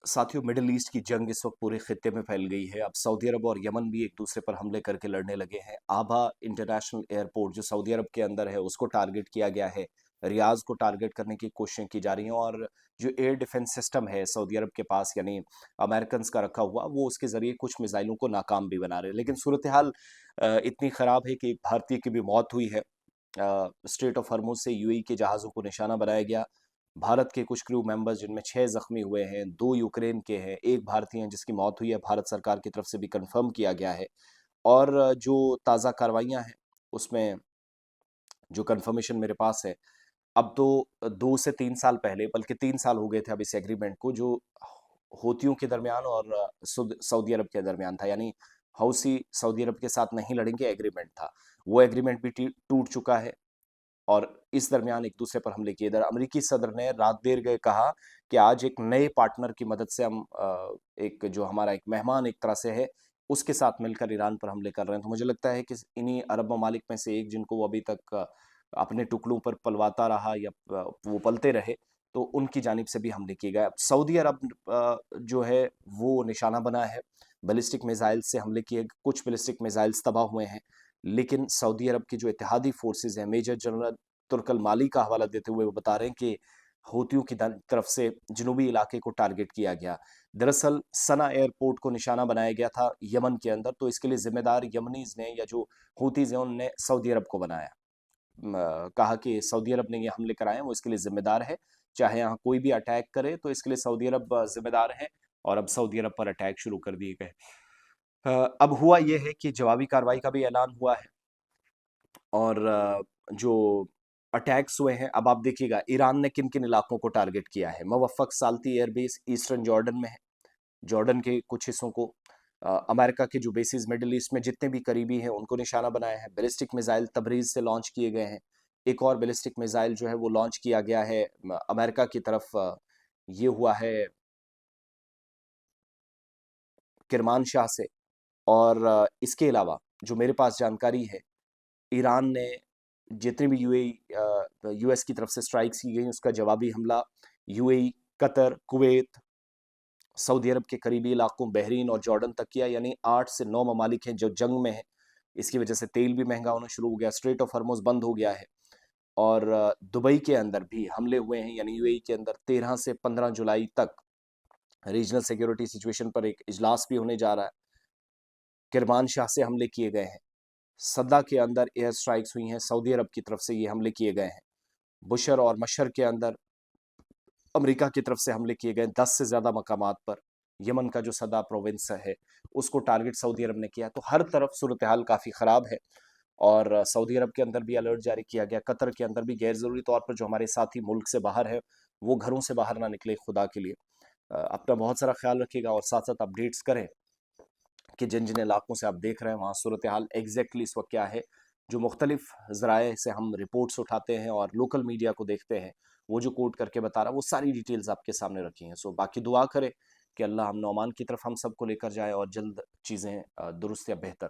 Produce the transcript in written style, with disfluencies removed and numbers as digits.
साथियों, middle east की जंग इस वक्त पूरे खित्ते में फैल गई है। अब सऊदी अरब और यमन भी एक दूसरे पर हमले करके लड़ने लगे हैं। आभा इंटरनेशनल एयरपोर्ट जो सऊदी अरब के अंदर है, उसको टारगेट किया गया है। रियाज को टारगेट करने की कोशिशें की जा रही हैं, और जो एयर डिफेंस सिस्टम है सऊदी अरब के पास, यानी अमेरिकन का रखा हुआ, वो उसके जरिए कुछ मिसाइलों को नाकाम भी बना रहे हैं। लेकिन सूरत हाल इतनी खराब है कि एक भारतीय की भी मौत हुई है। स्ट्रेट ऑफ हॉर्मुज से यूएई के जहाज़ों को निशाना बनाया गया। भारत के कुछ क्रू मेंबर्स, जिनमें 6 जख्मी हुए हैं, 2 यूक्रेन के हैं, 1 भारतीय हैं जिसकी मौत हुई है, भारत सरकार की तरफ से भी कंफर्म किया गया है। और जो ताज़ा कार्रवाइयाँ हैं, उसमें जो कंफर्मेशन मेरे पास है, अब तो 2 से 3 साल पहले, बल्कि 3 साल हो गए थे अब इस एग्रीमेंट को, जो हूतियों के दरमियान और सऊदी अरब के दरमियान था, यानी हौसी सऊदी अरब के साथ नहीं लड़ेंगे एग्रीमेंट था। वो एग्रीमेंट भी टूट चुका है। और इस दरमियान एक दूसरे पर हमले किए। इधर अमेरिकी सदर ने रात देर गए कहा कि आज एक नए पार्टनर की मदद से हम एक जो हमारा एक मेहमान एक तरह से है, उसके साथ मिलकर ईरान पर हमले कर रहे हैं। तो मुझे लगता है कि इन्हीं अरब ममालिक में से एक, जिनको वो अभी तक अपने टुकड़ों पर पलवाता रहा या वो पलते रहे, तो उनकी जानिब से भी हमले किए गए। अब सऊदी अरब जो है वो निशाना बना है। बैलिस्टिक मिसाइल से हमले किए, कुछ बैलिस्टिक मिसाइल्स तबाह हुए हैं। लेकिन सऊदी अरब की जो इत्तेहादी फोर्सेस हैं, मेजर जनरल तुर्कल माली का हवाला देते हुए वो बता रहे हैं कि हूतियों की तरफ से जनूबी इलाके को टारगेट किया गया। दरअसल सना एयरपोर्ट को निशाना बनाया गया था यमन के अंदर, तो इसके लिए जिम्मेदार यमनीज ने, या जो हूतीज हैं, उनने सऊदी अरब को बनाया। कहा कि सऊदी अरब ने ये हमले कराए हैं, वो इसके लिए जिम्मेदार है। चाहे यहाँ कोई भी अटैक करे तो इसके लिए सऊदी अरब जिम्मेदार है। और अब सऊदी अरब पर अटैक शुरू कर दिए गए। अब हुआ ये है कि जवाबी कार्रवाई का भी ऐलान हुआ है। और जो अटैक्स हुए हैं, अब आप देखिएगा ईरान ने किन किन इलाकों को टारगेट किया है। मुवफ़्फ़क़ साल्ती एयरबेस ईस्टर्न जॉर्डन में है, जॉर्डन के कुछ हिस्सों को। अमेरिका के जो बेसिस मिडिल ईस्ट में जितने भी करीबी हैं, उनको निशाना बनाया है। बैलिस्टिक मिसाइल तबरीज से लॉन्च किए गए हैं। एक और बैलिस्टिक मिसाइल जो है वो लॉन्च किया गया है अमेरिका की तरफ। ये हुआ है किरमानशाह से। और इसके अलावा जो मेरे पास जानकारी है, ईरान ने जितने भी यूएस की तरफ से स्ट्राइक्स की गई, उसका जवाबी हमला यूएई, कतर, कुवैत, सऊदी अरब के करीबी इलाकों, बहरीन और जॉर्डन तक किया। यानी 8 से 9 ममालिक हैं जो जंग में हैं। इसकी वजह से तेल भी महंगा होना शुरू हो गया, स्ट्रेट ऑफ हॉर्मुज बंद हो गया है। और दुबई के अंदर भी हमले हुए हैं, यानी यूएई के अंदर 13 से 15 जुलाई तक रीजनल सिक्योरिटी सिचुएशन पर एक इजलास भी होने जा रहा है। किरमानशाह से हमले किए गए हैं। सद्दा के अंदर एयर स्ट्राइक्स हुई हैं, सऊदी अरब की तरफ से ये हमले किए गए हैं। बुशर और मशर के अंदर अमेरिका की तरफ से हमले किए गए 10 से ज़्यादा मकामात पर। यमन का जो सदा प्रोविंस है, उसको टारगेट सऊदी अरब ने किया। तो हर तरफ सूरत हाल काफ़ी ख़राब है। और सऊदी अरब के अंदर भी अलर्ट जारी किया गया। कतर के अंदर भी गैर ज़रूरी तौर पर जो हमारे साथी मुल्क से बाहर है, वो घरों से बाहर ना निकले, खुदा के लिए। अपना बहुत सारा ख्याल रखिएगा, और साथ साथ अपडेट्स करें कि जिन जिन इलाकों से आप देख रहे हैं वहाँ सूरत हाल एग्जैक्टली इस वक्त क्या है। जो मुख्तलिफ ज़राए से हम रिपोर्ट्स उठाते हैं और लोकल मीडिया को देखते हैं, वो जो कोट करके बता रहा है, वो सारी डिटेल्स आपके सामने रखी हैं। सो बाकी दुआ करें कि अल्लाह हम नौमान की तरफ हम सबको लेकर जाए और जल्द चीज़ें दुरुस्त या बेहतर